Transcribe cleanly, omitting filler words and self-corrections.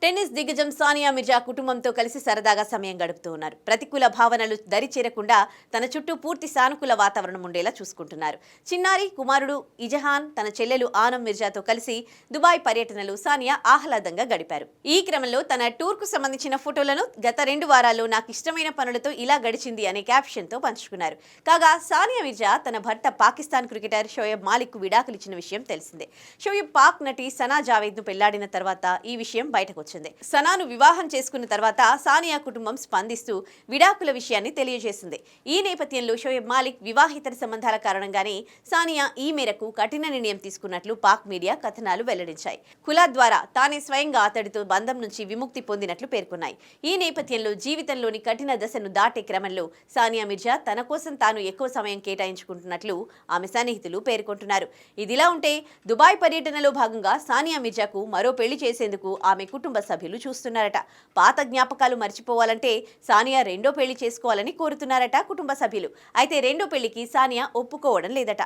Tennis దిగ్గజం సానియా మిర్జా కుటుంబంతో కలిసి సరదాగా సమయం గడుపుతూ ఉన్నారు. ప్రతికూల భావనలు దరిచేరకుండా తన చుట్టూ పూర్తి సానుకూల వాతావరణం ఉండేలా చూసుకుంటున్నారు. చిన్నారి కుమారుడు ఇజహాన్, తన చెల్లెలు ఆనం మిర్జాతో కలిసి దుబాయ్ పర్యటనలు సానియా ఆహ్లాదంగా గడిపారు. ఈ క్రమంలో తన టూర్కు సంబంధించిన ఫోటోలను గత 2 వారాల్లో నాకు ఇష్టమైన పనులతో ఇలా గడిచింది అనే క్యాప్షన్తో పంచుకున్నారు. కాగా సానియా మిర్జా తన భర్త పాకిస్తాన్ క్రికెటర్ షోయబ్ మాలిక్కు విడాకులిచ్చిన విషయం తెలిసిందే. షోయబ్ పాక్ నటి సనా జావేద్ను పెళ్లాడిన తర్వాత ఈ విషయం బయటకు సనాను వివాహం చేసుకున్న తర్వాత సానియా కుటుంబం స్పందిస్తూ విడాకుల విషయాన్ని తెలియజేసింది. ఈ నేపథ్యంలో షోయబ్ మాలిక్ వివాహితర సంబంధాల కారణంగానే సానియా ఈ మేరకు కఠిన నిర్ణయం తీసుకున్నట్లు పాక్ మీడియా కథనాలు వెల్లడించాయి. కులా ద్వారా తానే స్వయంగా అతడితో బంధం నుంచి విముక్తి పొందినట్లు పేర్కొన్నాయి. ఈ నేపథ్యంలో జీవితంలోని కఠిన దశను దాటే క్రమంలో సానియా మిర్జా తన కోసం తాను ఎక్కువ సమయం కేటాయించుకుంటున్నట్లు ఆమె సన్నిహితులు పేర్కొంటున్నారు. ఇదిలా ఉంటే దుబాయ్ పర్యటనలో భాగంగా సానియా మిర్జాకు మరో పెళ్లి చేసేందుకు ఆమె కుటుంబ సభ్యులు చూస్తున్నారట. పాత జ్ఞాపకాలు మర్చిపోవాలంటే సానియా రెండో పెళ్లి చేసుకోవాలని కోరుతున్నారట కుటుంబ సభ్యులు. అయితే రెండో పెళ్లికి సానియా ఒప్పుకోవడం లేదట.